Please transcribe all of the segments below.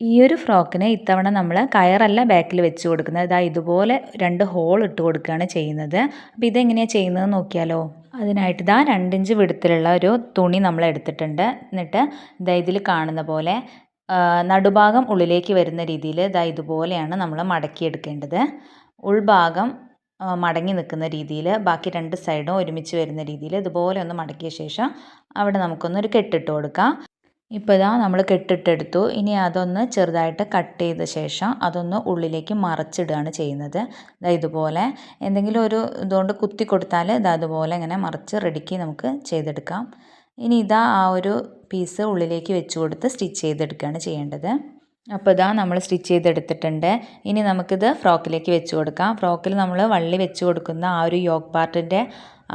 ഈ ഒരു ഫ്രോക്കിന് ഇത്തവണ നമ്മൾ കയറല്ല ബാക്കിൽ വെച്ച് കൊടുക്കുന്നത്. ഇതാ ഇതുപോലെ 2 ഹോൾ ഇട്ട് കൊടുക്കുകയാണ് ചെയ്യുന്നത്. അപ്പോൾ ഇതെങ്ങനെയാണ് ചെയ്യുന്നത് നോക്കിയാലോ. അതിനായിട്ട് ഇതാ 2 ഇഞ്ച് വിടുത്തിലുള്ള ഒരു തുണി നമ്മൾ എടുത്തിട്ടുണ്ട്. എന്നിട്ട് ഇതാ ഇതിൽ കാണുന്ന പോലെ നടുഭാഗം ഉള്ളിലേക്ക് വരുന്ന രീതിയിൽ ഇതാ ഇതുപോലെയാണ് നമ്മൾ മടക്കിയെടുക്കേണ്ടത്. ഉൾഭാഗം മടങ്ങി നിൽക്കുന്ന രീതിയിൽ ബാക്കി 2 സൈഡും ഒരുമിച്ച് വരുന്ന രീതിയിൽ ഇതുപോലെ ഒന്ന് മടക്കിയ ശേഷം അവിടെ നമുക്കൊന്നൊരു കെട്ടിട്ട് കൊടുക്കാം. ഇപ്പോൾ ഇതാ നമ്മൾ കെട്ടിട്ടെടുത്തു. ഇനി അതൊന്ന് ചെറുതായിട്ട് കട്ട് ചെയ്ത ശേഷം അതൊന്ന് ഉള്ളിലേക്ക് മറച്ചിടുകയാണ് ചെയ്യുന്നത്. ഇതുപോലെ എന്തെങ്കിലും ഒരു ഇതുകൊണ്ട് കുത്തി കൊടുത്താൽ ഇതാ അതുപോലെ ഇങ്ങനെ മറിച്ച് റെഡിക്ക് നമുക്ക് ചെയ്തെടുക്കാം. ഇനി ഇതാ ആ ഒരു പീസ് ഉള്ളിലേക്ക് വെച്ച് കൊടുത്ത് സ്റ്റിച്ച് ചെയ്തെടുക്കുകയാണ് ചെയ്യേണ്ടത്. അപ്പോൾ ഇതാ നമ്മൾ സ്റ്റിച്ച് ചെയ്തെടുത്തിട്ടുണ്ട്. ഇനി നമുക്കിത് ഫ്രോക്കിലേക്ക് വെച്ച് കൊടുക്കാം. ഫ്രോക്കിൽ നമ്മൾ വള്ളി വെച്ച് കൊടുക്കുന്ന ആ ഒരു യോക്ക് പാർട്ടിൻ്റെ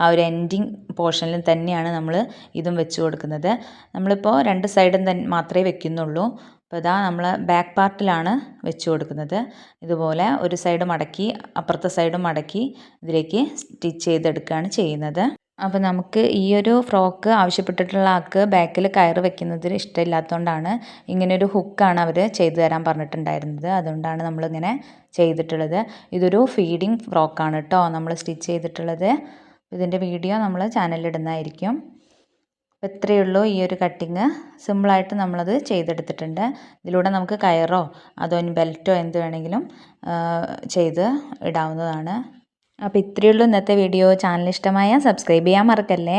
ആ ഒരു എൻഡിങ് പോർഷനിൽ തന്നെയാണ് നമ്മൾ ഇതും വെച്ച് കൊടുക്കുന്നത്. നമ്മളിപ്പോൾ 2 സൈഡും മാത്രമേ വെക്കുന്നുള്ളൂ. അപ്പോൾ ഇതാ നമ്മൾ ബാക്ക് പാർട്ടിലാണ് വെച്ച് കൊടുക്കുന്നത്. ഇതുപോലെ ഒരു സൈഡ് മടക്കി അപ്പുറത്തെ സൈഡും മടക്കി ഇതിലേക്ക് സ്റ്റിച്ച് ചെയ്തെടുക്കുകയാണ് ചെയ്യുന്നത്. അപ്പോൾ നമുക്ക് ഈ ഒരു ഫ്രോക്ക് ആവശ്യപ്പെട്ടിട്ടുള്ള ആൾക്ക് ബാക്കിൽ കയറ് വെക്കുന്നതിൽ ഇഷ്ടമില്ലാത്തതുകൊണ്ടാണ് ഇങ്ങനെയൊരു ഹുക്കാണ് അവർ ചെയ്തു തരാൻ പറഞ്ഞിട്ടുണ്ടായിരുന്നത്. അതുകൊണ്ടാണ് നമ്മളിങ്ങനെ ചെയ്തിട്ടുള്ളത്. ഇതൊരു ഫീഡിങ് ഫ്രോക്കാണ് കേട്ടോ നമ്മൾ സ്റ്റിച്ച് ചെയ്തിട്ടുള്ളത്. ഇതിൻ്റെ വീഡിയോ നമ്മൾ ചാനലിൽ ഇടുന്നതായിരിക്കും. അപ്പോൾ ഇത്രയേ ഉള്ളൂ ഈ ഒരു കട്ടിങ്. സിമ്പിളായിട്ട് നമ്മളത് ചെയ്തെടുത്തിട്ടുണ്ട്. ഇതിലൂടെ നമുക്ക് കയറോ അതോ ഇനി ബെൽറ്റോ എന്ത് വേണമെങ്കിലും ചെയ്ത് ഇടാവുന്നതാണ്. അപ്പോൾ ഇത്രയേ ഉള്ളൂ ഇന്നത്തെ വീഡിയോ. ചാനൽ ഇഷ്ടമായാൽ സബ്സ്ക്രൈബ് ചെയ്യാൻ മറക്കല്ലേ.